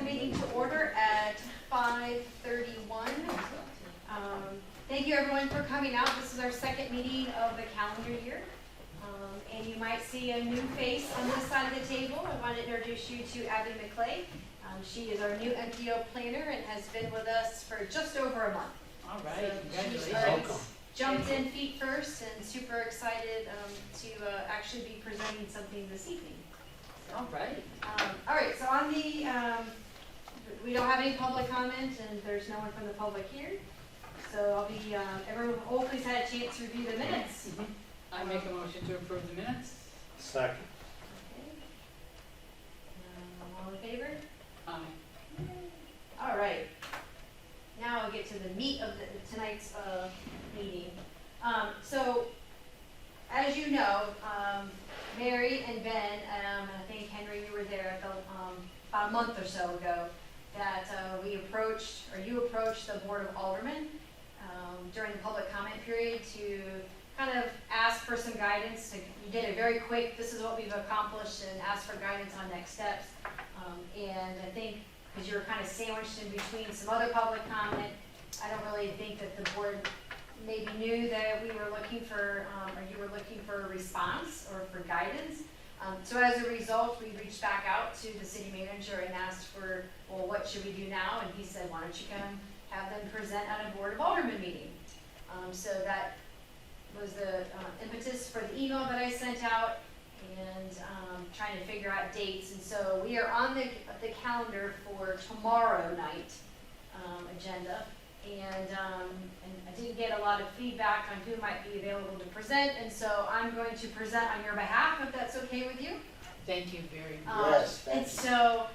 the meeting to order at 5:31. Thank you everyone for coming out. This is our second meeting of the calendar year. And you might see a new face on this side of the table. I want to introduce you to Abby McClay. She is our new MPO planner and has been with us for just over a month. All right, So congratulations. she's jumped in feet first and super excited to actually be presenting something this evening. All right. All right, so on the, we don't have any public comment and there's no one from the public here. So I'll be, everyone hopefully has had a chance to review the minutes. I make a motion to approve the minutes. Second. Okay. All in favor? Aye. All right. Now I'll get to the meat of tonight's meeting. So, as you know, Mary and Ben, and I think Henry, you were there about a month or so ago, that you approached the Board of Aldermen during the public comment period to kind of ask for some guidance. You did a very quick, this is what we've accomplished, and ask for guidance on next steps. And I think because you were kind of sandwiched in between some other public comment, I don't really think that the board maybe knew that we were looking for, or you were looking for a response or for guidance. So as a result, we reached back out to the city manager and asked for, well, what should we do now? And he said, why don't you come have them present at a Board of Aldermen meeting? So that was the impetus for the email that I sent out, and trying to figure out dates. And so we are on the calendar for tomorrow night agenda. And I did get a lot of feedback on who might be available to present, and so I'm going to present on your behalf, if that's okay with you. Thank you very much. Yes, thank And you. so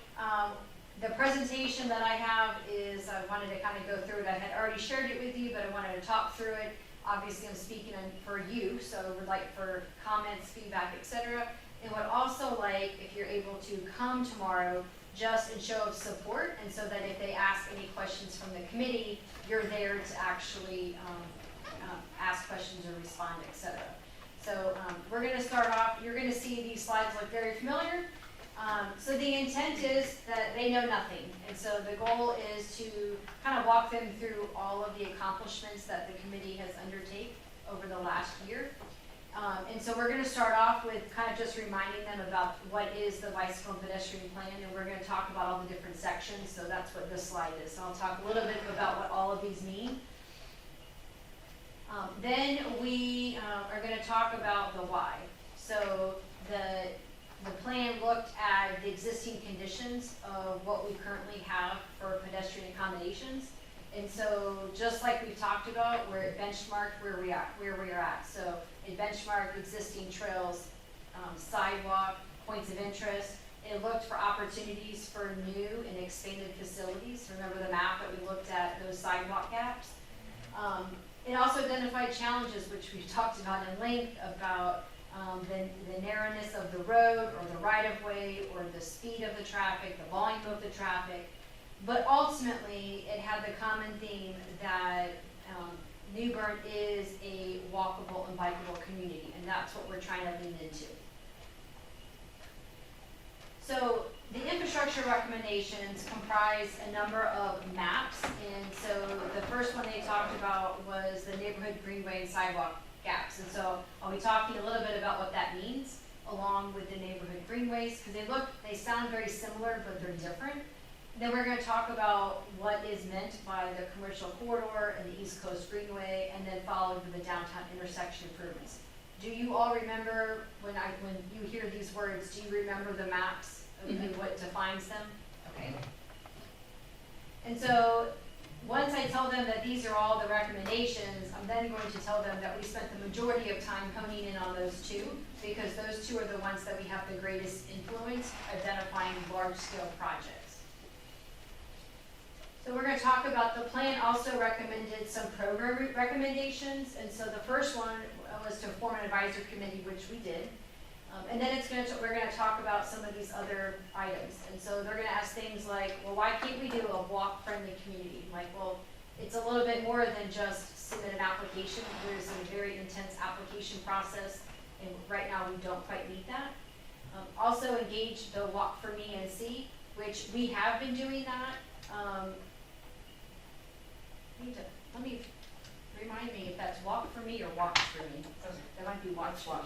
the presentation that I have is, I wanted to kind of go through it. I had already shared it with you, but I wanted to talk through it. Obviously, I'm speaking for you, so I would like for comments, feedback, etc. And would also like, if you're able to come tomorrow, just in show of support, and so that if they ask any questions from the committee, you're there to actually ask questions or respond, etc. So we're going to start off. You're going to see these slides look very familiar. So the intent is that they know nothing, and so the goal is to kind of walk them through all of the accomplishments that the committee has undertaken over the last year. And so we're going to start off with kind of just reminding them about what is the bicycle and pedestrian plan, and we're going to talk about all the different sections, so that's what this slide is. So I'll talk a little bit about what all of these mean. Then we are going to talk about the why. So the plan looked at the existing conditions of what we currently have for pedestrian accommodations. And so just like we talked about, we're benchmarked where we are at. So it benchmarked existing trails, sidewalk, points of interest. It looked for opportunities for new and expanded facilities. Remember the map that we looked at, those sidewalk gaps? It also identified challenges, which we've talked about in length, about the narrowness of the road or the right-of-way or the speed of the traffic, the volume of the traffic. But ultimately, it had the common theme that New Bern is a walkable and bikeable community, and that's what we're trying to lean into. So the infrastructure recommendations comprise a number of maps, and so the first one they talked about was the neighborhood greenway and sidewalk gaps. And so I'll be talking a little bit about what that means, along with the neighborhood greenways, because they sound very similar, but they're different. Then we're going to talk about what is meant by the commercial corridor and the East Coast Greenway, and then followed with the downtown intersection improvements. Do you all remember when you hear these words? Do you remember the maps and what defines them? Okay. And so once I tell them that these are all the recommendations, I'm then going to tell them that we spent the majority of time honing in on those two, because those two are the ones that we have the greatest influence identifying large-scale projects. So we're going to talk about the plan. Also recommended some program recommendations, and so the first one was to form an advisory committee, which we did. And then we're going to talk about some of these other items. And so they're going to ask things like, well, why can't we do a walk-friendly community? Like, well, it's a little bit more than just submit an application. There's a very intense application process, and right now we don't quite meet that. Also engage the Walk for Me and See. which we have been doing that. Let me, remind me if that's walk for me or walks for me. That might be watch for me.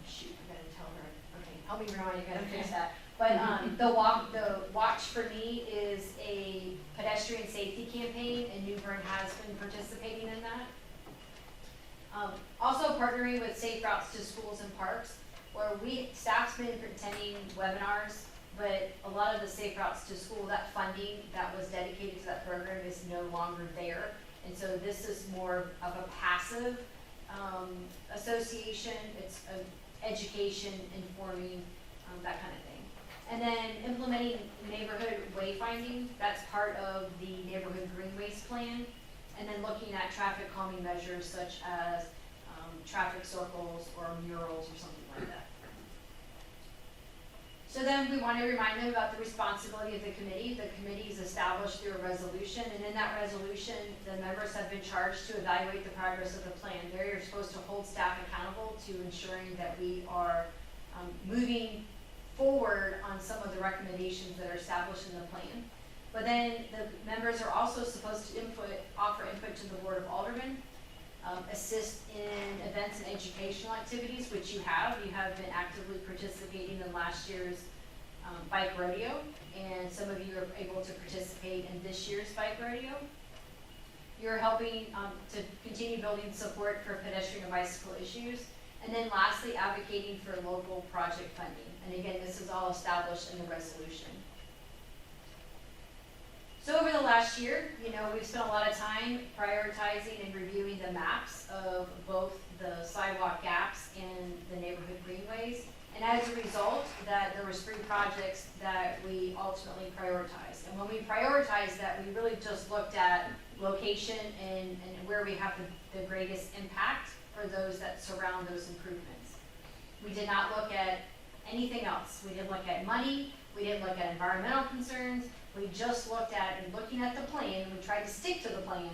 Shoot, I gotta tell her. Okay, help me remind you, I gotta fix that. But, the watch for me is a pedestrian safety campaign, and New Bern has been participating in that. Also partnering with Safe Routes to Schools and Parks, where staff's been attending webinars, but a lot of the Safe Routes to School, that funding that was dedicated to that program is no longer there. And so this is more of a passive association. It's education, informing, that kind of thing. And then implementing neighborhood wayfinding, that's part of the neighborhood greenways plan. And then looking at traffic calming measures such as traffic circles or murals or something like that. So then we want to remind them about the responsibility of the committee. The committee is established through a resolution, and in that resolution, the members have been charged to evaluate the progress of the plan. They're supposed to hold staff accountable to ensuring that we are moving forward on some of the recommendations that are established in the plan. But then the members are also supposed to offer input to the Board of Aldermen, assist in events and educational activities, which you have. You have been actively participating in last year's bike rodeo, and some of you are able to participate in this year's bike rodeo. You're helping to continue building support for pedestrian and bicycle issues. And then lastly, advocating for local project funding. And again, this is all established in the resolution. So over the last year, we've spent a lot of time prioritizing and reviewing the maps of both the sidewalk gaps and the neighborhood greenways. And as a result, that there was 3 projects that we ultimately prioritized. And when we prioritized that, we really just looked at location and where we have the greatest impact for those that surround those improvements. We did not look at anything else. We didn't look at money. We didn't look at environmental concerns. We just looked at, and looking at the plan, we tried to stick to the plan,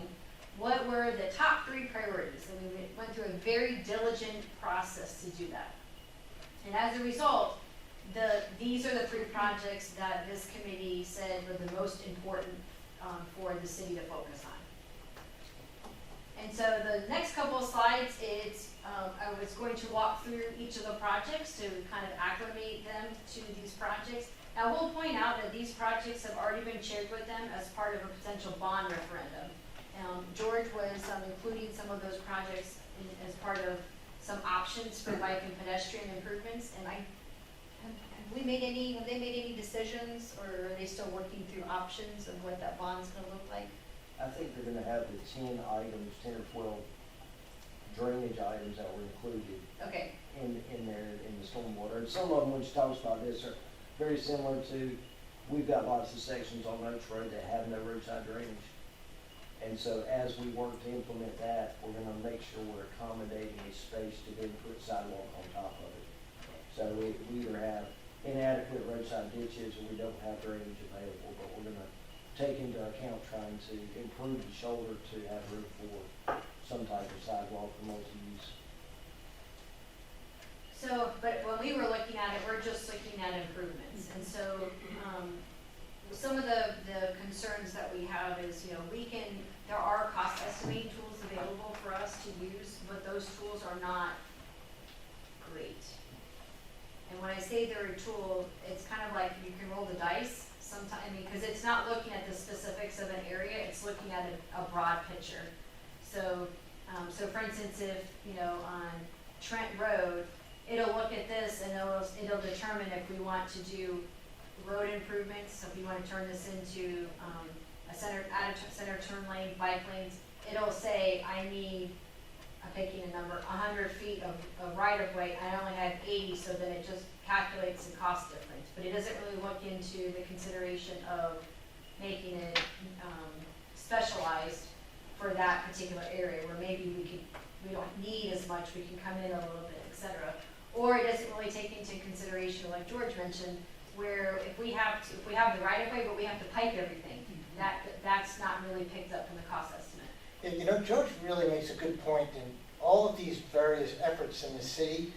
what were the top 3 priorities. And we went through a very diligent process to do that. And as a result, these are the 3 projects that this committee said were the most important for the city to focus on. And so the next couple of slides, I was going to walk through each of the projects to kind of acclimate them to these projects. I will point out that these projects have already been shared with them as part of a potential bond referendum. George was including some of those projects as part of some options for bike and pedestrian improvements. And have they made any decisions, or are they still working through options of what that bond's going to look like? I think they're gonna have the 10 items, 10 or 12 drainage items that were included Okay. in there, in the stormwater. And some of them, which talks about this, are very similar to, we've got lots of sections on Oaks Road that have no roadside drainage. And so as we work to implement that, we're gonna make sure we're accommodating a space to then put sidewalk on top of it. So we either have inadequate roadside ditches or we don't have drainage available, but we're gonna take into account trying to improve the shoulder to have room for some type of sidewalk for multi-use. So, but when we were looking at it, we're just looking at improvements. And so, some of the concerns that we have is, there are cost estimating tools available for us to use, but those tools are not great. And when I say they're a tool, it's kind of like you can roll the dice sometimes, because it's not looking at the specifics of an area, it's looking at a broad picture. So, for instance, if, on Trent Road, it'll look at this and it'll determine if we want to do road improvements. So if you want to turn this into add a center turn lane, bike lanes, it'll say, I need, I'm picking a number, 100 feet of right of way. I only have 80, so then it just calculates the cost difference. But it doesn't really look into the consideration of making it specialized for that particular area, where maybe we don't need as much, we can come in a little bit, etc. Or it doesn't really take into consideration, like George mentioned, where if we have the right of way, but we have to pipe everything, that's not really picked up in the cost estimate. Yeah, George really makes a good point, and all of these various efforts in the city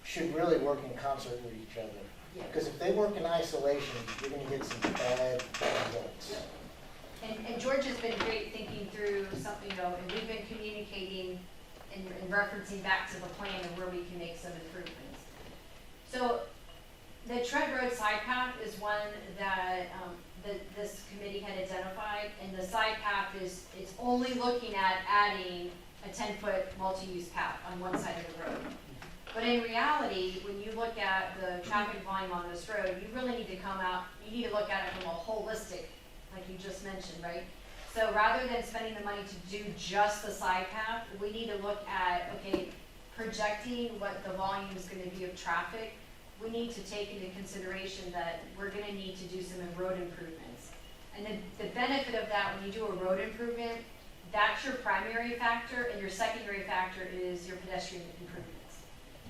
should really work in concert with each other. Yeah. Because if they work in isolation, you're gonna get some bad results. And George has been great thinking through something, and we've been communicating and referencing back to the plan of where we can make some improvements. So the Trent Road side path is one that, this committee had identified, and the side path is only looking at adding a 10-foot multi-use path on one side of the road. But in reality, when you look at the traffic volume on this road, you really need to you need to look at it from a holistic, like you just mentioned, right? So rather than spending the money to do just the side path, we need to look at, okay, projecting what the volume is gonna be of traffic. We need to take into consideration that we're gonna need to do some road improvements. And the benefit of that, when you do a road improvement, that's your primary factor, and your secondary factor is your pedestrian improvements.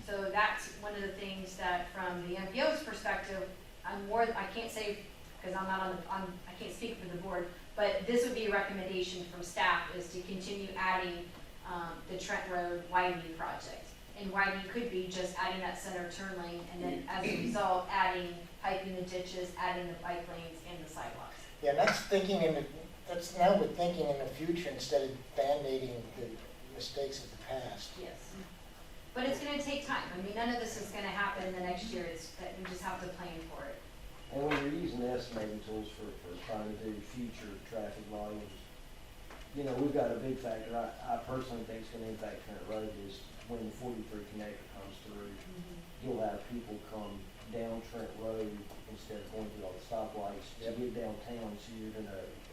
So that's one of the things that, from the MPO's perspective, I can't say, because I'm not I can't speak for the board, but this would be a recommendation from staff, is to continue adding the Trent Road widening project. And widening could be just adding that center turn lane, and then as a result, piping the ditches, adding the bike lanes and the sidewalks. Yeah, and that's now we're thinking in the future instead of band-aiding the mistakes of the past. Yes. But it's gonna take time. I mean, none of this is gonna happen in the next year. It's that we just have to plan for it. And when you're using estimating tools for trying to do future traffic volumes, you know, we've got a big factor, I personally think is gonna impact Trent Road is when the 43 connector comes through, you'll have people come down Trent Road instead of going through all the stoplights to get downtown, so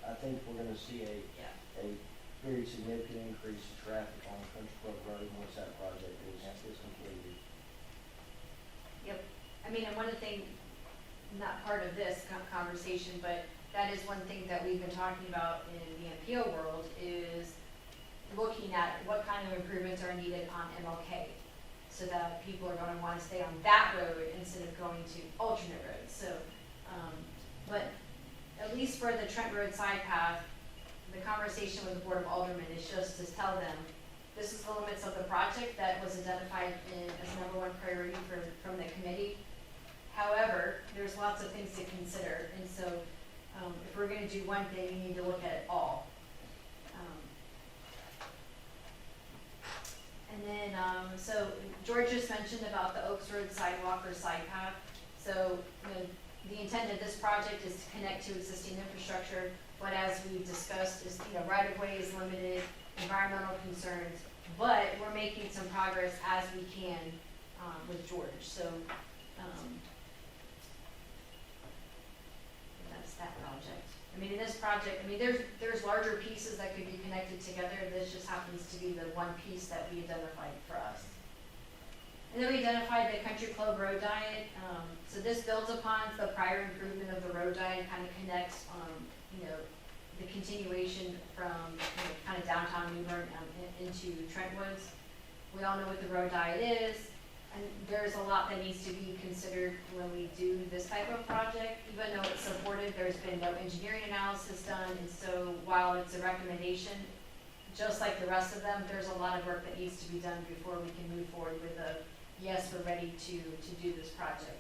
I think we're gonna see a very significant increase in traffic on Country Club Road once that project is completed. Yep. I mean, and one of the things, not part of this conversation, but that is one thing that we've been talking about in the MPO world, is looking at what kind of improvements are needed on MLK, so that people are going to want to stay on that road instead of going to alternate roads. So, but at least for the Trent Road side path, the conversation with the Board of Aldermen is just to tell them, this is the limits of the project that was identified as #1 priority from the committee. However, there's lots of things to consider, and so if we're going to do one thing, you need to look at it all. And then, so George just mentioned about the Oaks Road sidewalk or side path. So, the intent of this project is to connect to existing infrastructure, but as we discussed, is, right of way is limited, environmental concerns, but we're making some progress as we can with George. So, that's that project. I mean, in this project, there's larger pieces that could be connected together. This just happens to be the one piece that we identified for us. And then we identified the Country Club Road Diet. So this builds upon the prior improvement of the road diet, kind of connects, the continuation from kind of downtown New Bern into Trentwoods. We all know what the road diet is, and there's a lot that needs to be considered when we do this type of project. Even though it's supported, there's been no engineering analysis done, and so while it's a recommendation, just like the rest of them, there's a lot of work that needs to be done before we can move forward with a, yes, we're ready to do this project.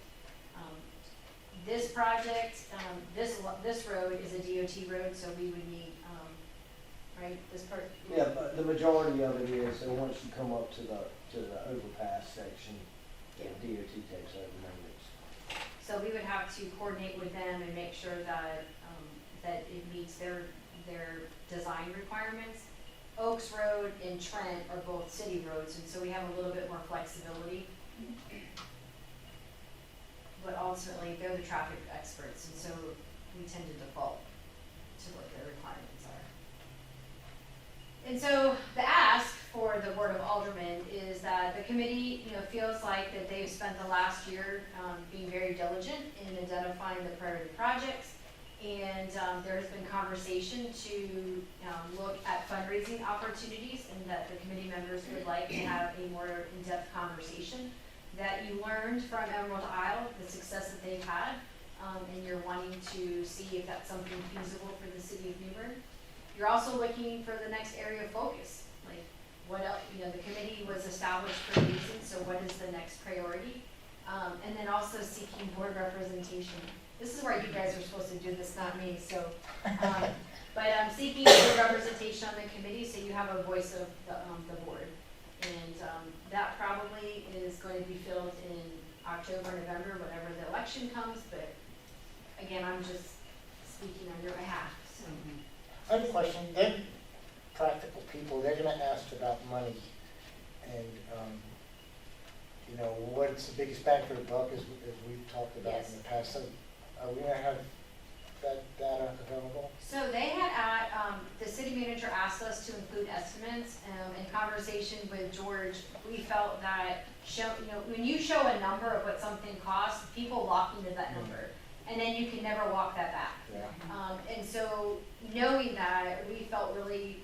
This project, this road is a DOT road, so we would need, right, this part? Yeah, but the majority of it is, so once you come up to the overpass section, the DOT takes over maintenance. So we would have to coordinate with them and make sure that, that it meets their design requirements. Oaks Road and Trent are both city roads, and so we have a little bit more flexibility. But ultimately, they're the traffic experts, and so we tend to default to what their requirements are. And so the ask for the Board of Aldermen is that the committee, feels like that they've spent the last year being very diligent in identifying the priority projects, and there has been conversation to look at fundraising opportunities, and that the committee members would like to have a more in-depth conversation. That you learned from Emerald Isle, the success that they've had, and you're wanting to see if that's something feasible for the city of New Bern. You're also looking for the next area of focus, like what else, the committee was established for a reason, so what is the next priority? And then also seeking board representation. This is where you guys are supposed to do this, not me, so. But seeking board representation on the committee, so you have a voice of the board. And that probably is going to be filled in October, November, whenever the election comes, but again, I'm just speaking on your behalf, so. I have a question. They're practical people. They're gonna ask about money. And, you know, what's the biggest bang for the buck, as we've talked about Yes. in the past. So are we gonna have that data available? So they had, the city manager asked us to include estimates, in conversation with George, we felt that when you show a number of what something costs, people lock into that number, and then you can never walk that back. Yeah. And so knowing that, we felt really,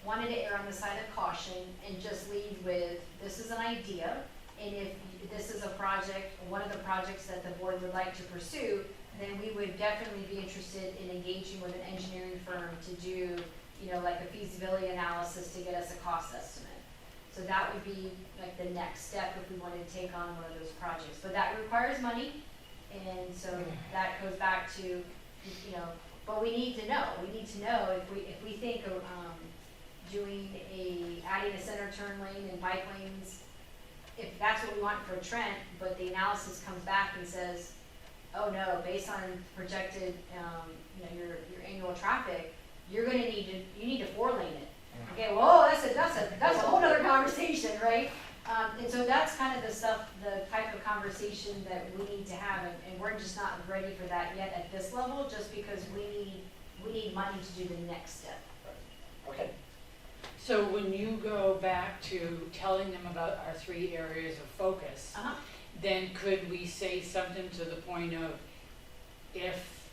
wanted to err on the side of caution and just lead with, this is an idea, and if this is a project, one of the projects that the board would like to pursue, then we would definitely be interested in engaging with an engineering firm to do, like a feasibility analysis to get us a cost estimate. So that would be like the next step if we wanted to take on one of those projects. But that requires money, and so that goes back to, but we need to know. We need to know if we think of adding a center turn lane and bike lanes, if that's what we want for Trent, but the analysis comes back and says, oh no, based on projected, your annual traffic, you need to 4-lane it. Okay, whoa, that's a whole other conversation, right? And so that's kind of the type of conversation that we need to have, and we're just not ready for that yet at this level, just because we need money to do the next step. Okay. So when you go back to telling them about our 3 areas of focus, then could we say something to the point of, if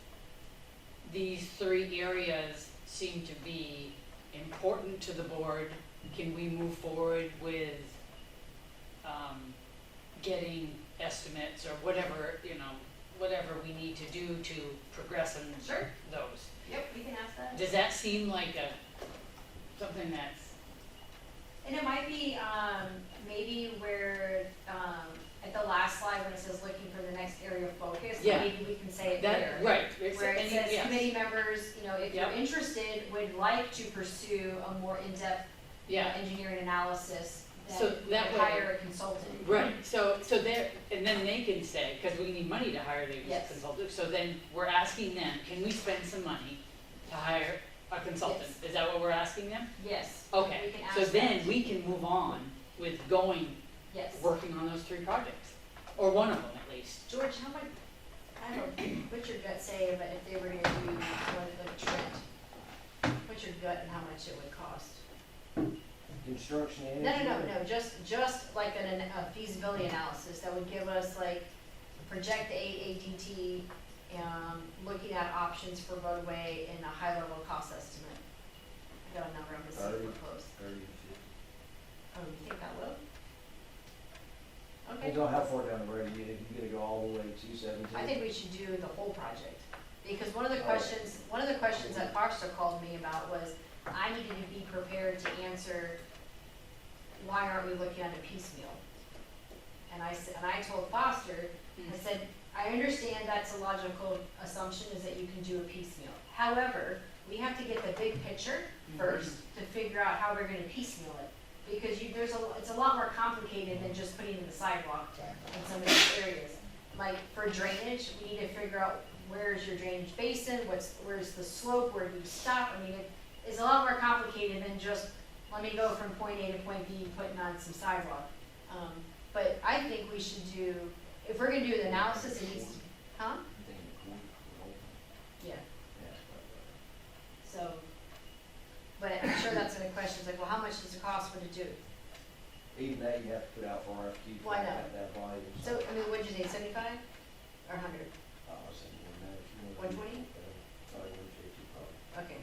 these 3 areas seem to be important to the board, can we move forward with getting estimates or whatever we need to do to progress in Sure. those? Yep, we can ask that. Does that seem like something that's, And it might be, maybe where, at the last slide when it says looking for the next area of focus, Yeah. maybe we can say it there. right? Where it says yes. committee members, if you're Yep. interested, would like to pursue a more in-depth Yeah, engineering analysis, So then we that would way- hire a consultant. right, so there, and then they can say, because we need money to hire these Yes. consultants, so then we're asking them, can we spend some money to hire a consultant? Yes. Is that what we're asking them? Yes. Okay, We can ask so then that. we can move on with Yes. working on those 3 projects, or one of them at least. George, how much, I don't know, what's your gut say, but if they were gonna do one like Trent, what's your gut and how much it would cost? Construction and No, engineering. just like a feasibility analysis that would give us like, project the AADT, looking at options for roadway and a high level cost estimate. I got a number, I'm gonna see if we're close. 30, Oh, you think that will? 50. Okay. Depends on how far down the road you get, if you're gonna go all the way to 217. I think we should do the whole project, because one of the questions that Foster called me about was, I needed to be prepared to answer, why aren't we looking at a piecemeal? And I said, and I told Foster, I said, I understand that's a logical assumption, is that you can do a piecemeal. However, we have to get the big picture first to figure out how we're gonna piecemeal it. Because it's a lot more complicated than just putting in the sidewalk in some of these areas. Like for drainage, we need to figure out where's your drainage basin, where's the slope, where do you stop? I mean, it's a lot more complicated than just, let me go from point A to point B, putting on some sidewalk. But I think we should do, if we're gonna do the analysis, it needs to, huh? Yeah, so, but I'm sure that's gonna question, like, well, how much does it cost for to do? Even that, you have to put out for RFQ. Why not? That volume. So, I mean, what'd you say, 75 or 100? I was thinking more than that, if you want to 120? Probably 150, probably. Okay.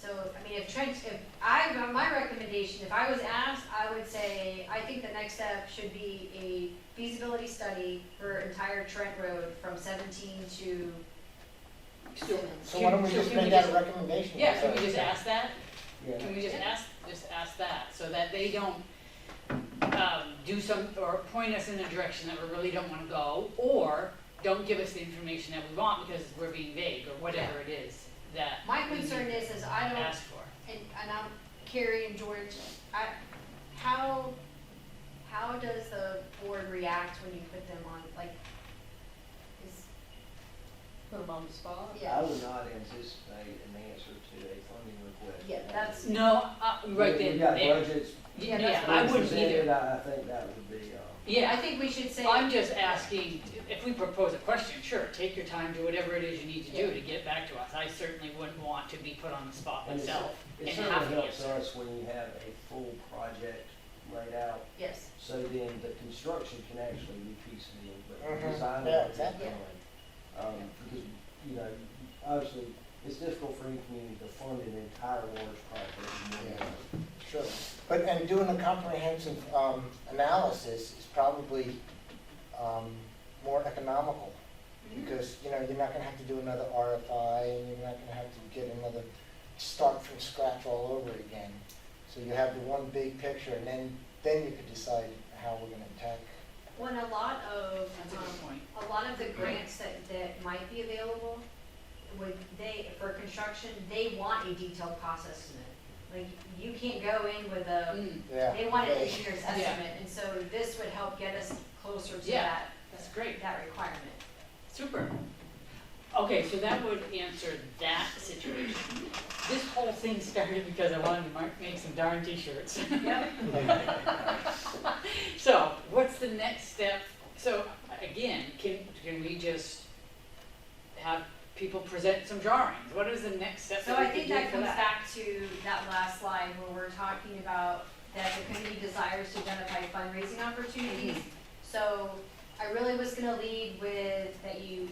So, I mean, my recommendation, if I was asked, I would say, I think the next step should be a feasibility study for entire Trent Road from 17 to Simmons. So why don't we just can we make that a just- recommendation? Yeah, can we just ask that? Yeah. Can we just ask that, so that they don't, do some, or point us in a direction that we really don't wanna go, or don't give us the information that we want because we're being vague, or whatever it is that. My we concern need is to I don't, ask for. and I'm, Carrie and George, how does the board react when you put them on, like, is, Put them on the spot. yeah. I would not anticipate an answer to a funding request. Yeah, that's- No, right We then, got there. budgets. Yeah, Yeah, that's I what wouldn't presented, either. I think that would be, I Yeah, think we should say. I'm just asking, if we propose a question, sure, take your time, do whatever it is you need to do Yeah. to get back to us. I certainly wouldn't want to be put on the spot and myself and it have certainly to helps answer. us when you have a full project laid out, Yes, so then the construction can actually be piecemeal, but the Mhm. design Yeah, will get exactly. done. Because, you know, obviously, it's difficult for any community to fund an entire large project in one go. Sure, but, and doing a comprehensive analysis is probably more economical, because, you know, you're not gonna have to do another RFI, and you're not gonna have to get another, start from scratch all over again. So you have the one big picture, and then you could decide how we're gonna attack. when a lot of, That's a good point. a lot of the grants that might be available, for construction, they want a detailed cost estimate. Like, you can't go in with Yeah. they want an Yeah. engineer's estimate, and so this would help get us closer to Yeah. That's great. that requirement. Super. Okay, so that would answer that situation. This whole thing started because I wanted to make some darn t-shirts. Yep. So, what's the next step? So, again, can we just have people present some drawings? What is the next step So that we I can think do that for comes that? back to that last slide where we're talking about that the committee desires to identify fundraising opportunities. So I really was gonna lead with that you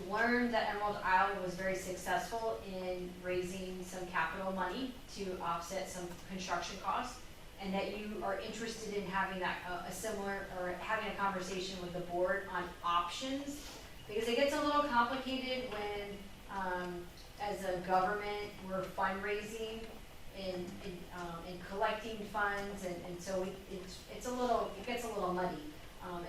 learned that Emerald Isle was very successful in raising some capital money to offset some construction costs, and that you are interested in having that, a similar, or having a conversation with the board on options. Because it gets a little complicated when, as a government, we're fundraising and collecting funds, and so it gets a little muddy.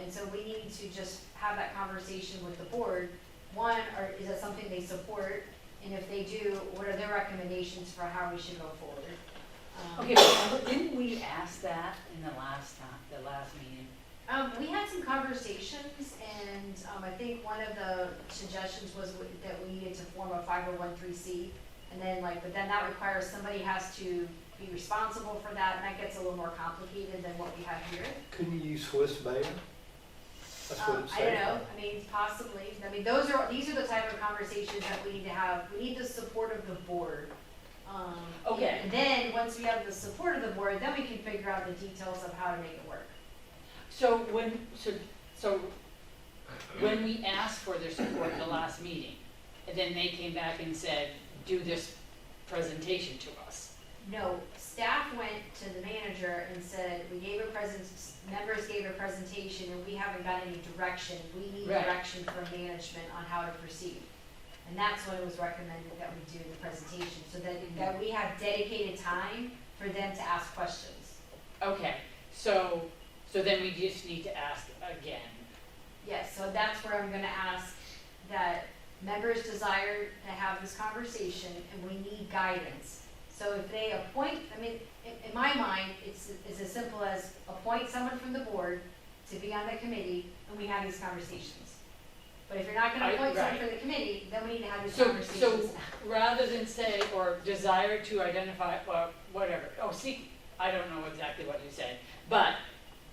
And so we need to just have that conversation with the board. One, is that something they support? And if they do, what are their recommendations for how we should go forward? Okay, but didn't we ask that in the last meeting? We had some conversations, and I think one of the suggestions was that we needed to form a 501(c), and then but then that requires somebody has to be responsible for that, and that gets a little more complicated than what we have here. Couldn't you use Swiss Bayer? That's what it I don't says. know, I mean, possibly, these are the type of conversations that we need to have, we need the support of the board. Okay. And then, once we have the support of the board, then we can figure out the details of how to make it work. So when we asked for their support at the last meeting, and then they came back and said, do this presentation to us. No, staff went to the manager and said, members gave a presentation and we haven't got any direction. We need Right. direction from management on how to proceed. And that's when it was recommended that we do the presentation, so that we have dedicated time for them to ask questions. Okay, so then we just need to ask again. Yes, so that's where I'm gonna ask that members desire to have this conversation and we need guidance. So if they appoint, in my mind, it's as simple as appoint someone from the board to be on the committee and we have these conversations. But if you're not gonna appoint someone Right. for the committee, then we need to have these So conversations. rather than say, or desire to identify, or whatever, I don't know exactly what you said, but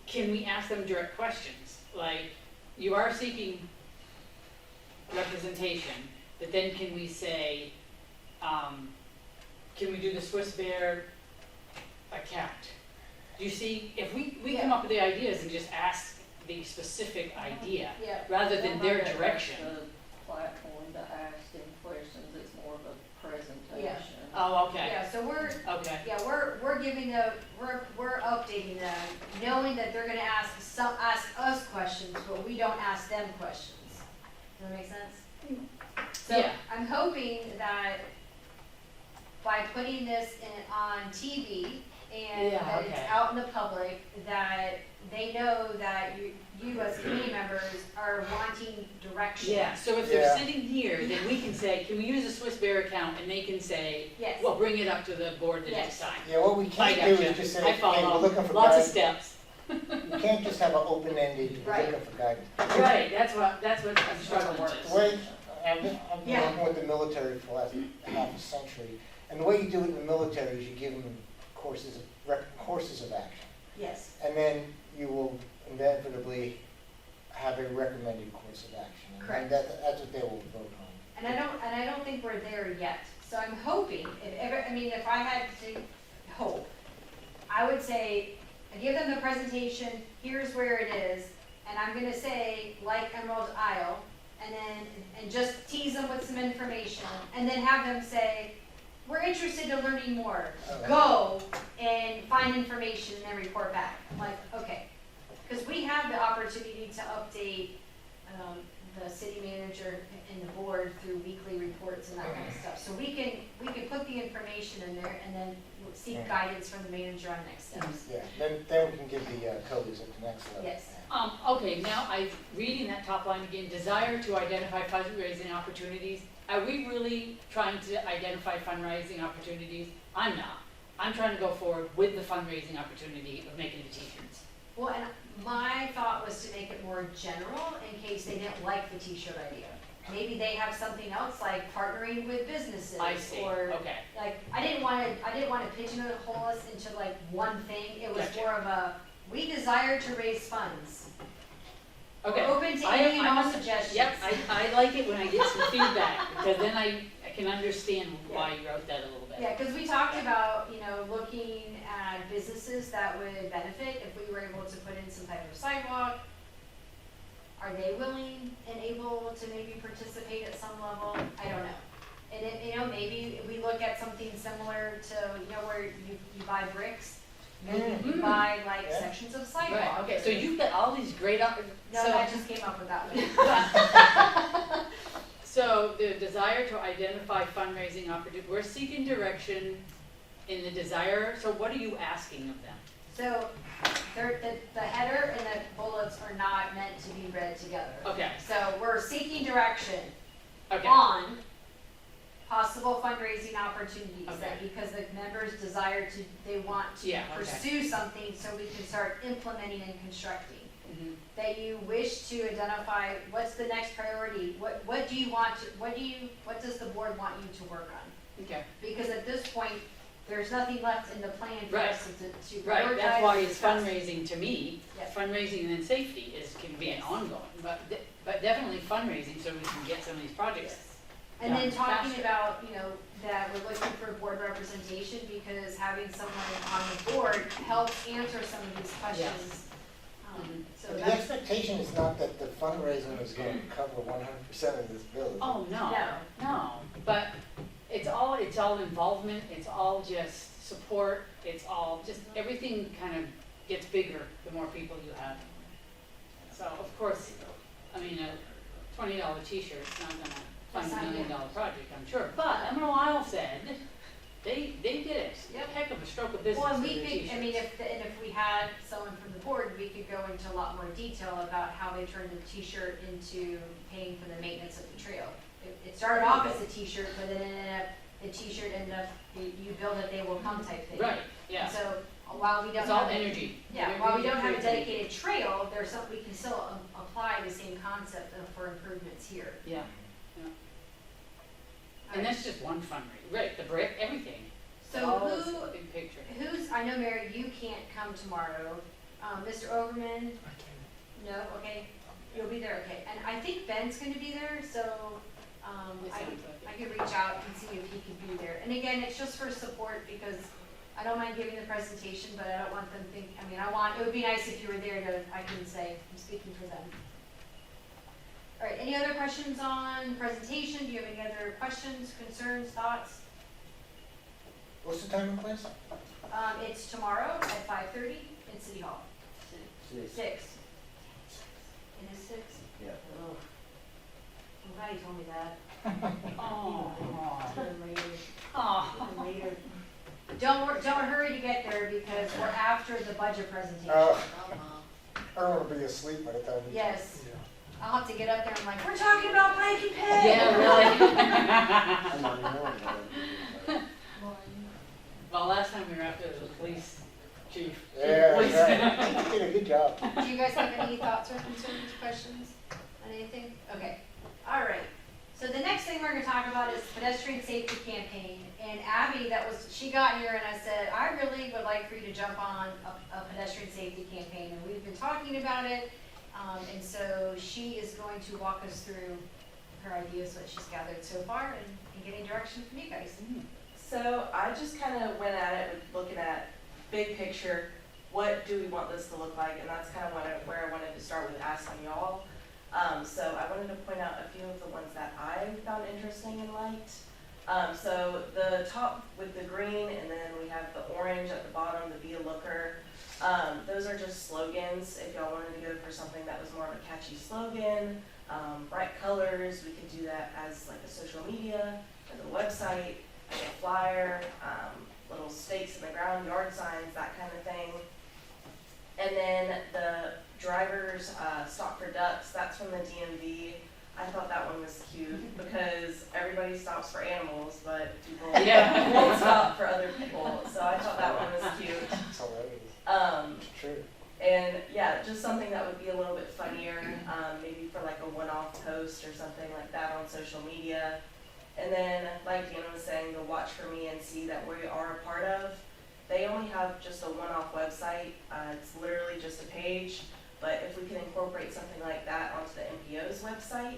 can we ask them direct questions? Like, you are seeking representation, but then can we say, can we do the Swiss Bear account? Do you see, if we come up with the ideas and just ask the specific idea, Yeah, rather than their direction. The platform to ask them questions, it's more of a presentation. Oh, okay, yeah, so okay. we're giving we're updating them, knowing that they're gonna ask us questions, but we don't ask them questions. Does that make sense? So Yeah. I'm hoping that by putting this on TV and Yeah, that it's okay. out in the public, that they know that you as committee members are wanting direction. Yeah, so if they're Yeah. sitting here, then we can say, can we use a Swiss Bear account? And they can say, Yes. well, bring it up to the board the Yes. next time. Yeah, what we I can't do gotcha. is just say, I hey, we're follow. looking for Lots of guidance. steps. You can't just have an open-ended, we're Right. looking for guidance. Right, that's what I'm struggling The with. way, I've been Yeah. working with the military for the last half a century, and the way you do it in the military is you give them courses of action. Yes. And then you will inevitably have a recommended course of action. And Correct. that's what they will vote on. And I don't think we're there yet. So I'm hoping, if I had to hope, I would say, I give them the presentation, here's where it is, and I'm gonna say, like Emerald Isle, and just tease them with some information, and then have them say, we're interested in learning more. Okay. Go and find information and then report back. I'm like, okay. Because we have the opportunity to update the city manager and the board through weekly reports and that kind of stuff. So we can put the information in there and then seek guidance from the manager on next steps. Yeah, then we can give the codes at the next level. Yes. Okay, now reading that top line again, desire to identify fundraising opportunities. Are we really trying to identify fundraising opportunities? I'm not. I'm trying to go forward with the fundraising opportunity of making the t-shirts. Well, and my thought was to make it more general in case they didn't like the t-shirt idea. Maybe they have something else like partnering with businesses. I see, Or okay. like, I didn't want to pigeonhole us into like one thing. It was Gotcha. more of a, we desire to raise funds. Okay. We're open to I- any and I'm all on- suggestions. Yep, I like it when I get some feedback, because then I can understand why you wrote that a little bit. Yeah, because we talked about, looking at businesses that would benefit if we were able to put in some type of sidewalk. Are they willing and able to maybe participate at some level? I don't know. And it, maybe we look at something similar to, where you buy bricks. Maybe you buy like Yeah. sections of Right, sidewalk. okay, so you've got all these great, No, so, I just came up with that one. so the desire to identify fundraising opportunities, we're seeking direction in the desire, so what are you asking of them? So the header and the bullets are not meant to be read together. Okay, So we're seeking direction okay, on possible fundraising opportunities, Okay. that because the members desire to, they want to Yeah, okay. pursue something so we can start implementing and constructing. mhm, That you wish to identify, what's the next priority? What do you want to, what does the board want you to work on? okay. Because at this point, there's nothing left in the plan for Right. us to prioritize. Right, that's why and it's discuss. fundraising to me. Yes. Fundraising and then safety can be an Yes. ongoing, but definitely fundraising so we can get some of these projects. Yes. And then Yeah, talking faster. about, that we're looking for board representation because having someone on the board helps answer some of these questions. So But the that's, expectation is not that the fundraising is going to cover 100% of this bill. is it? Oh, no, No. no, but it's all involvement, it's all just support, it's all, just everything kind of gets bigger the more people you have. So, of course, I mean, a $20 t-shirt's not gonna fund That's a not $1 million it. project, I'm sure, but Emerald Isle said, they did a Yep. heck of a stroke of business well, and with we their could, t-shirts. if we had someone from the board, we could go into a lot more detail about how they turned the t-shirt into paying for the maintenance of the trail. It started off as a t-shirt, but then it ended up, the t-shirt ended up, you build it, they will come type thing. Right, yeah, So while we don't it's all have, energy. yeah, while we don't have a Creativity. dedicated trail, there's some, we can still apply the same concept for improvements here. Yeah, yeah. And that's just one fundraiser, right, the brick, everything. So All is who, a big picture. I know Mary, you can't come tomorrow. Mr. Overman, I can't. no, okay, you'll be there, okay. And I think Ben's gonna be there, so, It I sounds like it. could reach out and see if he could be there. And again, it's just for support because I don't mind giving the presentation, but I don't want them to think, it would be nice if you were there I can say, I'm speaking for them. All right, any other questions on presentation? Do you have any other questions, concerns, thoughts? What's the time and place? It's tomorrow at 5:30 in City Hall. 6. It is 6? Yeah. Oh. I'm glad you told me that. Oh, Even later. oh. Even later. Don't hurry to get there because we're after the budget presentation. I don't want to be asleep by the time we. Yes, Yeah. I'll have to get up there and like, we're talking about bike and pay. Yeah, really. I'm not even knowing about it. Well, last time we were after the police chief. Yeah, Police- right. You did a good job. Do you guys have any thoughts or concerns, questions on anything? Okay, all right. So the next thing we're gonna talk about is pedestrian safety campaign. And Abby, she got here and I said, I really would like for you to jump on a pedestrian safety campaign. And we've been talking about it. And so she is going to walk us through her ideas, what she's gathered so far, and getting direction from you guys. So I just kind of went at it with looking at big picture, what do we want this to look like, and that's kind of where I wanted to start with asking y'all. So I wanted to point out a few of the ones that I found interesting and liked. So the top with the green, and then we have the orange at the bottom, the Be a Looker. Those are just slogans. If y'all wanted to go for something that was more of a catchy slogan, bright colors, we could do that as like a social media, as a website, as a flyer, little stakes in the ground, yard signs, that kind of thing. And then the drivers stop for ducks, that's from the DMV. I thought that one was cute because everybody stops for animals, but people Yeah. won't stop for other people. So I thought that one was cute. It's hilarious. It's true. And yeah, just something that would be a little bit funnier, maybe for like a one-off post or something like that on social media. And then, like Deanna was saying, the Watch For Me and See that we are a part of. They only have just a one-off website. It's literally just a page. But if we can incorporate something like that onto the MPO's website,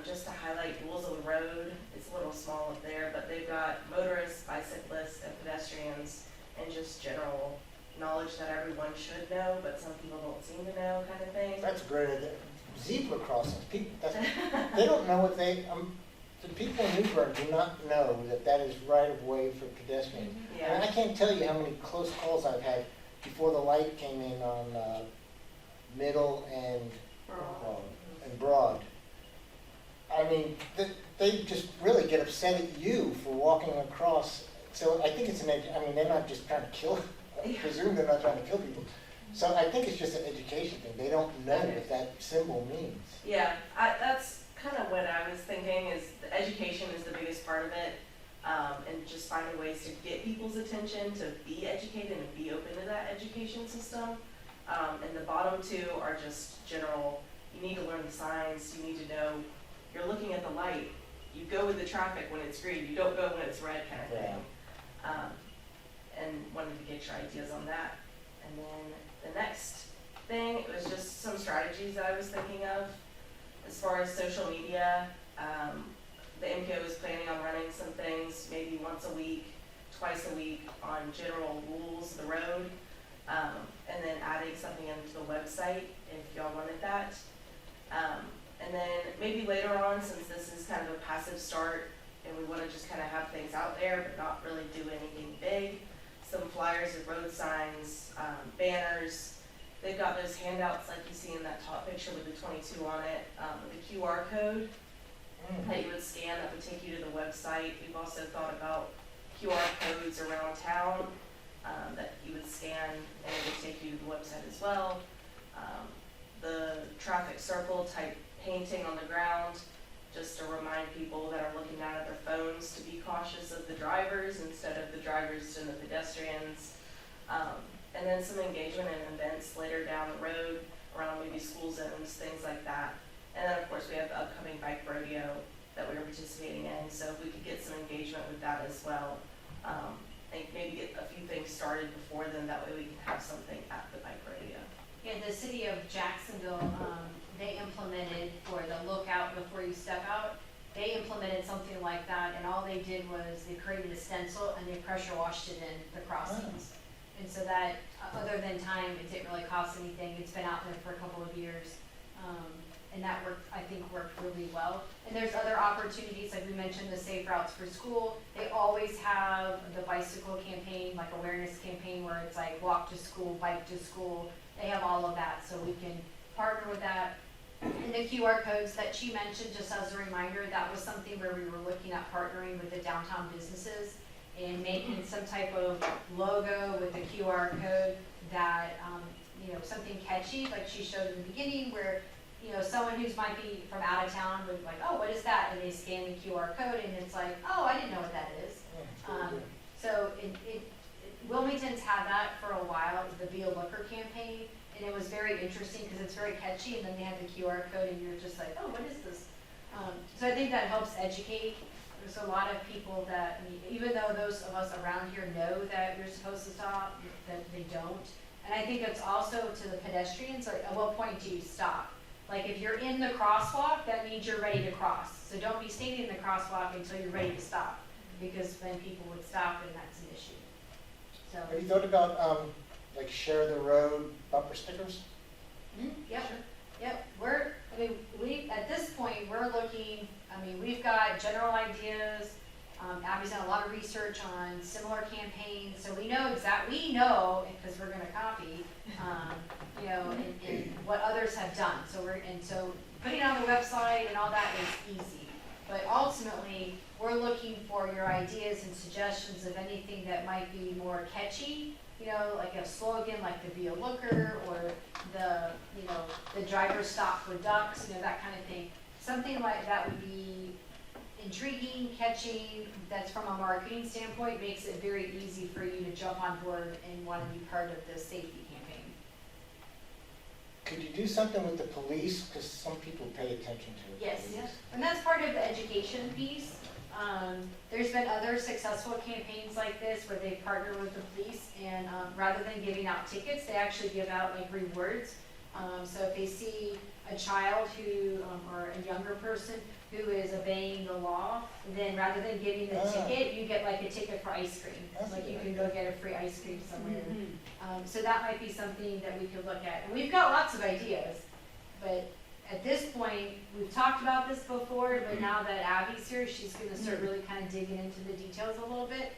just to highlight rules of the road, it's a little small up there, but they've got motorists, bicyclists, and pedestrians, and just general knowledge that everyone should know, but some people don't seem to know, kind of thing. That's great. Zebra crossings, people, they don't know what the people in New Bern do not know that is right of way for pedestrians. And I Yeah. can't tell you how many close calls I've had before the light came in on Middle and Broad. I mean, they just really get upset at you for walking across. So I think it's they're not just trying to kill, I presume they're not trying to kill people. So I think it's just an education thing. They don't know what that symbol means. Yeah, that's kind of what I was thinking, is the education is the biggest part of it, and just finding ways to get people's attention, to be educated and be open to that education system. And the bottom two are just general. You need to learn the signs. You need to know you're looking at the light. You go with the traffic when it's green. You don't go when it's red, kind of thing. And wanted to get your ideas on that. And then the next thing, it was just some strategies that I was thinking of. As far as social media, the MPO is planning on running some things maybe once a week, twice a week on general rules of the road. And then adding something into the website if y'all wanted that. And then maybe later on, since this is kind of a passive start and we want to just kind of have things out there but not really do anything big, some flyers of road signs, banners. They've got those handouts like you see in that top picture with the 22 on it, with the QR code that you would scan that would take you to the website. We've also thought about QR codes around town that you would scan and it would take you to the website as well. The traffic circle type painting on the ground, just to remind people that are looking down at their phones to be cautious of the drivers instead of the drivers and the pedestrians. And then some engagement and events later down the road around maybe school zones, things like that. And then of course we have the upcoming bike rodeo that we are participating in, so if we could get some engagement with that as well. And maybe get a few things started before then, that way we can have something at the bike rodeo. Yeah, the city of Jacksonville, they implemented for the lookout before you step out, they implemented something like that, and all they did was they created a stencil and they pressure washed it in the crossings. And so that, other than time, it didn't really cost anything. It's been out there for a couple of years. And that worked really well. And there's other opportunities, like we mentioned, the Safe Routes for School. They always have the bicycle campaign, like awareness campaign, where it's like walk to school, bike to school. They have all of that, so we can partner with that. And the QR codes that she mentioned, just as a reminder, that was something where we were looking at partnering with the downtown businesses and making some type of logo with a QR code that, something catchy, like she showed in the beginning, where, someone who's might be from out of town would like, oh, what is that? And they scan the QR code and it's like, oh, I didn't know what that is. So Wilmington's had that for a while, the Be a Looker campaign, and it was very interesting because it's very catchy, and then they have the QR code and you're just like, oh, what is this? So I think that helps educate. There's a lot of people that, even though those of us around here know that you're supposed to stop, that they don't. And I think it's also to the pedestrians, like, at what point do you stop? Like, if you're in the crosswalk, that means you're ready to cross. So don't be standing in the crosswalk until you're ready to stop, because then people would stop and that's an issue. So. Have you thought about, like, share the road bumper stickers? Yep, yep, we, at this point, we're looking, we've got general ideas. Abby's done a lot of research on similar campaigns, so we know, because we're gonna copy, and what others have done. So putting it on the website and all that is easy. But ultimately, we're looking for your ideas and suggestions of anything that might be more catchy, like a slogan like the Be a Looker, or the driver stop for ducks, that kind of thing. Something like that would be intriguing, catchy, that's from a marketing standpoint, makes it very easy for you to jump on board and want to be part of the safety campaign. Could you do something with the police? Because some people pay attention to it. Yes, and that's part of the education piece. There's been other successful campaigns like this where they partner with the police, and rather than giving out tickets, they actually give out like rewards. So if they see a child who, or a younger person who is obeying the law, then rather than giving the ticket, you get like a ticket for ice cream. Like you can go get a free ice cream somewhere. So that might be something that we could look at. And we've got lots of ideas, but at this point, we've talked about this before, but now that Abby's here, she's gonna start really kind of digging into the details a little bit.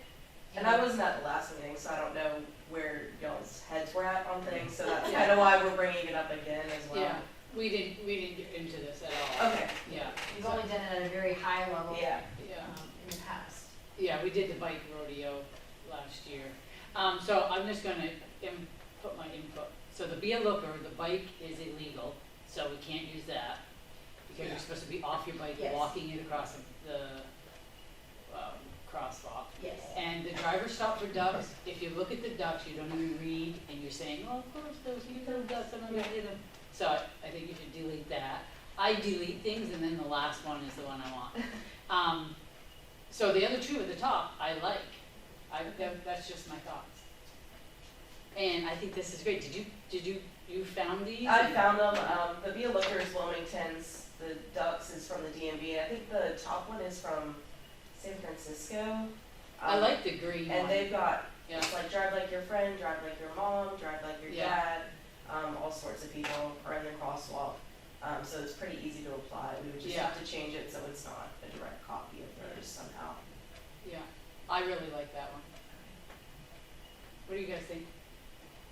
And I wasn't at the last meeting, so I don't know where y'all's heads were at on things, so that's kind of why we're bringing it up again as well. Yeah, we didn't get into this at all. Okay. Yeah. We've only done it at a very high level. Yeah. In the past. Yeah, we did the bike rodeo last year. So I'm just gonna put my input. So the Be a Looker, the bike is illegal, so we can't use that, because you're supposed to be off your bike, Yes. walking it across the crosswalk. Yes. And the driver stop for ducks, if you look at the ducks, you don't even read, and you're saying, oh, of course, those little ducks, I'm gonna hit them. So I think you should delete that. I delete things, and then the last one is the one I want. So the other two at the top, I like. That's just my thoughts. And I think this is great. You found these? I found them. The Be a Looker is Wilmington's. The Ducks is from the DMV. I think the top one is from San Francisco. I like the green one. And they've got, Yeah. it's like drive like your friend, drive like your mom, drive like your Yeah. dad. All sorts of people are in the crosswalk. So it's pretty easy to apply. We would just Yeah. have to change it so it's not a direct copy of theirs somehow. Yeah, I really like that one. What do you guys think?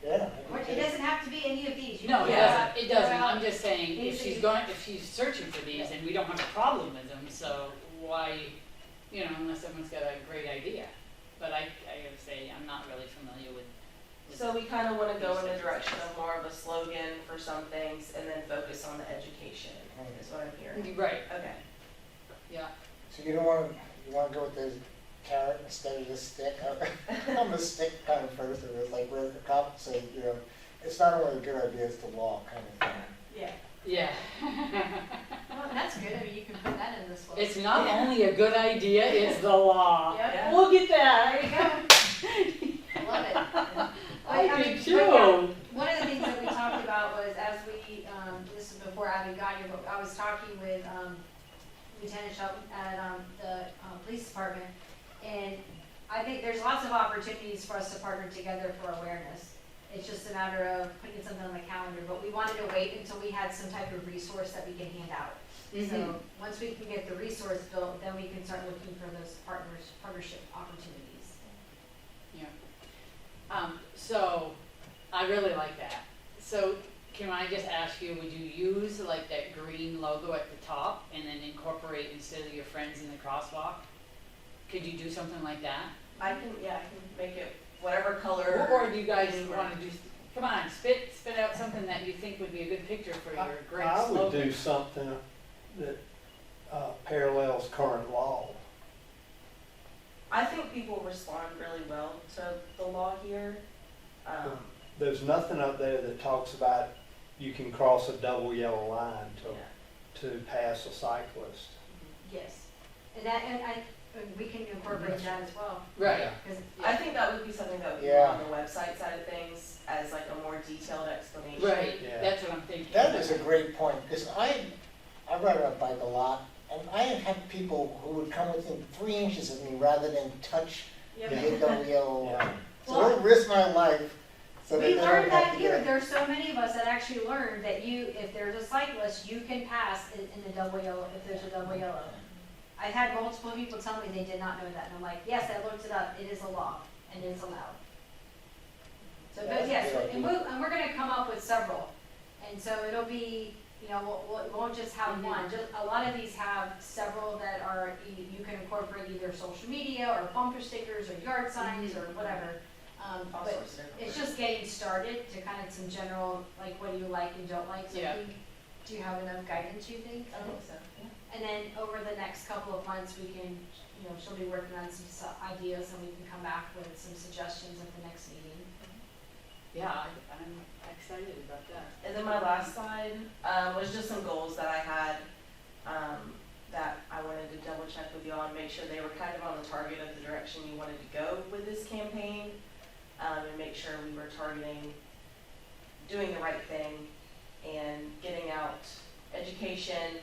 Yeah. It doesn't have to be any of these. You No, it can, doesn't. It throw doesn't. out- I'm just saying, if she's searching for these, and we don't have a problem with them, so why, unless someone's got a great idea. But I gotta say, I'm not really familiar with. So we kind of want to go in the direction of more of a slogan for some things and then focus on the education, is what I'm hearing. Right. Okay. Yeah. So you want to go with the carrot instead of the stick? I'm a stick kind of person. It's like where the cops say, it's not only a good idea, it's the law kind of thing. Yeah. Yeah. Well, that's good. You can put that in this one. It's not only a good idea, it's the law. Yep. Look at that. There you go. I love it. I do but too. yeah, one of the things that we talked about was as we, this is before Abby got here, but I was talking with Lieutenant Shelton at the police department, and I think there's lots of opportunities for us to partner together for awareness. It's just a matter of putting something on the calendar, but we wanted to wait until we had some type of resource that we can hand out. So once we can get the resource built, then we can start looking for those partnership opportunities. So I really like that. So can I just ask you, would you use like that green logo at the top and then incorporate instead of your friends in the crosswalk? Could you do something like that? I can make it whatever color. Or do you guys wanna do, come on, spit out something that you think would be a good picture for your great I would slogan. do something that parallels current law. I think people respond really well to the law here. There's nothing up there that talks about you can cross a double yellow line Yeah. to pass a cyclist. Yes, and we can incorporate that as well. Right. 'Cause I think that would be something that would be Yeah. on the website side of things as like a more detailed explanation. Right, Yeah. that's what I'm thinking. That is a great point, because I ride a bike a lot, and I have had people who would come within 3 inches of me rather than touch Yep. the double yellow Yeah. line. So Well, I'll risk my life so that We they don't learned have that to here, get. there's so many of us that actually learned that if there's a cyclist, you can pass in the double yellow, if there's a double yellow. I've had multiple people tell me they did not know that, and I'm like, yes, I looked it up, it is a law, and it's allowed. So, Yeah, but that's a yes, good and idea. we're gonna come up with several, and so it'll be, we won't just have Mhm. one, just, a lot of these have several that are, you can incorporate either social media, or bumper stickers, or yard signs, or whatever. All But sorts of different it's things. just getting started to kind of some general, like, what do you like and don't like, so Yeah. do you have enough guidance, you think? I think so, yeah. And then over the next couple of months, we can, she'll be working on some ideas, and we can come back with some suggestions at the next meeting. Yeah, I'm excited about that. And then my last slide was just some goals that I had that I wanted to double check with you all and make sure they were kind of on the target of the direction you wanted to go with this campaign, and make sure we were targeting doing the right thing and getting out education,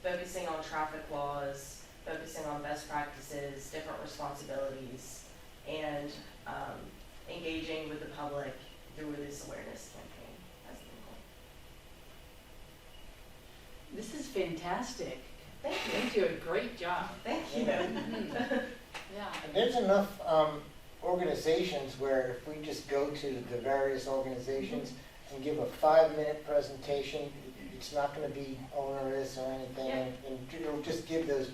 focusing on traffic laws, focusing on best practices, different responsibilities, and engaging with the public through this awareness campaign as the goal. This is fantastic. Thank You do a great job. Thank you. Mhm. Yeah. And there's enough organizations where if we just go to the various organizations and give a 5-minute presentation, it's not going to be onerous or anything, Yeah. and it'll just give those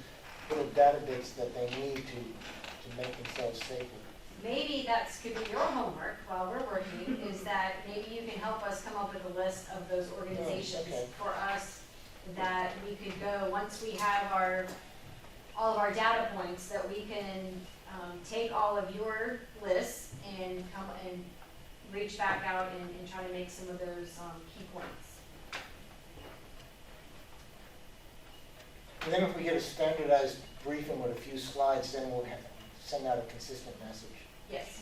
little data bits that they need to make themselves safer. Maybe that's could be your homework while we're working, is that maybe you can help us come up with a list of those organizations okay. for us that we could go, once we have all of our data points, that we can take all of your lists and come and reach back out and try to make some of those key points. And then if we get a standardized briefing with a few slides, then we'll send out a consistent message. Yes.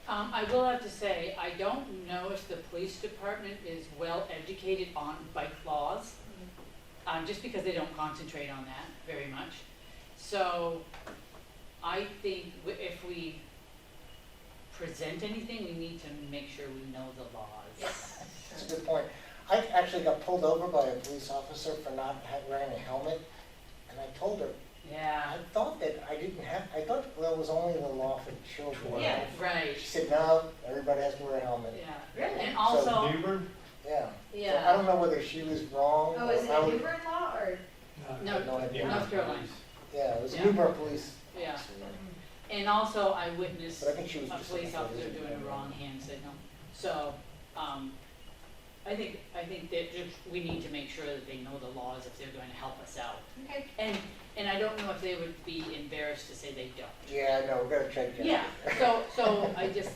I will have to say, I don't know if the police department is well educated on bike laws, just because they don't concentrate on that very much. So I think if we present anything, we need to make sure we know the laws. Yes. That's a good point. I actually got pulled over by a police officer for not wearing a helmet, and I told her, Yeah, I thought that I thought it was only the law for children. Yeah. right, She said, no, everybody has to wear a helmet. yeah. Really? And also, Newbern? Yeah. So I yeah, don't know whether she was wrong. Oh, is it I a would- New Bern law, or? no, No idea. North Carolina, Yeah, it was Yeah. Newburgh Police. yeah. And also I witnessed But I think she was a just. police looking for officer this. doing a wrong hand signal. So, I think that just, we need to make sure that they know the laws if they're going to help us out. Okay. And I don't know if they would be embarrassed to say they don't. Yeah, I know, we're gonna check that. Yeah, so I just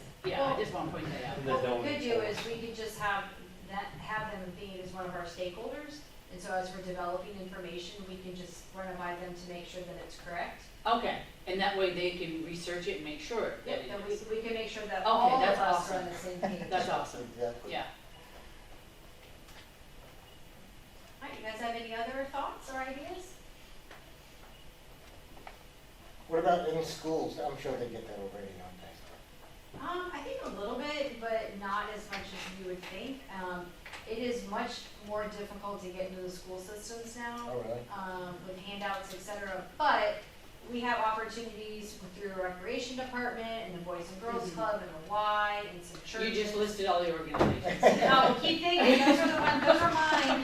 want to point that out. And they What don't we could do enforce. is we could just have them being as one of our stakeholders, and so as we're developing information, we can just run it by them to make sure that it's correct. Okay, and that way they can research it and make sure that it That is. we can make sure that Okay, all of that's us are awesome. on the same page. That's awesome, Exactly. yeah. All right, you guys have any other thoughts or ideas? What about in schools? I'm sure they get that already, don't they? I think a little bit, but not as much as you would think. It is much more difficult to get into the school systems now. Oh, really? With handouts, et cetera. But we have opportunities through the recreation department and the Boys and Girls Mhm. Club and the Y and some churches. You just listed all the organizations. No, keep thinking, those are the ones, those are mine.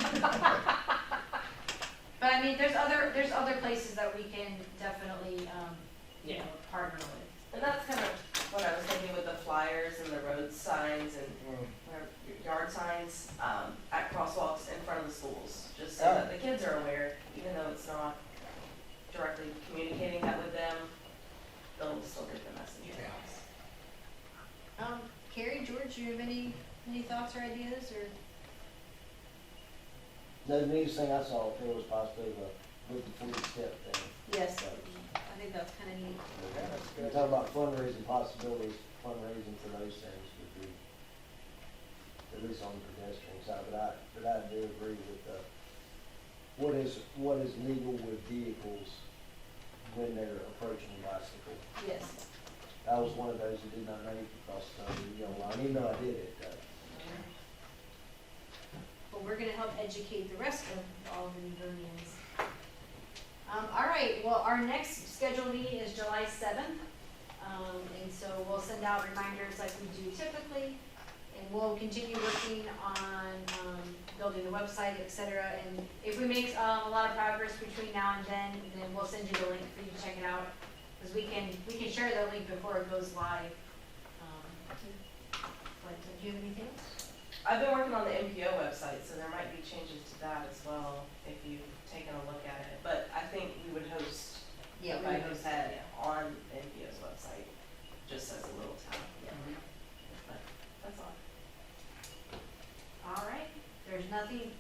But I mean, there's other places that we can definitely, Yeah. partner with. And that's kind of what I was thinking with the flyers and the road signs and yard signs, at crosswalks in front of the schools, just so that the kids are aware, even though it's not directly communicating that with them, they'll still get the message across. Carrie, George, do you have any thoughts or ideas, or? The neatest thing I saw up there was possibly the with the 40-step thing. Yes, I think that's kind of neat. We're talking about fundraising possibilities, fundraising for those things would be, at least on the pedestrian side, but I do agree with what is legal with vehicles when they're approaching a bicycle. Yes. I was one of those who did not know you could cross the yellow line, even though I did it. Well, we're gonna help educate the rest of all the Newburnians. All right, well, our next scheduled meeting is July 7th. And so we'll send out reminders like we do typically. And we'll continue working on, building the website, et cetera. And if we make, a lot of progress between now and then we'll send you the link for you to check it out. Because we can share the link before it goes live. But do you have anything else? I've been working on the MPO website, so there might be changes to that as well, if you've taken a look at it. But I think we would host Yeah, a Bible head on MPO's website, just as a little tab. But that's all. All right, there's nothing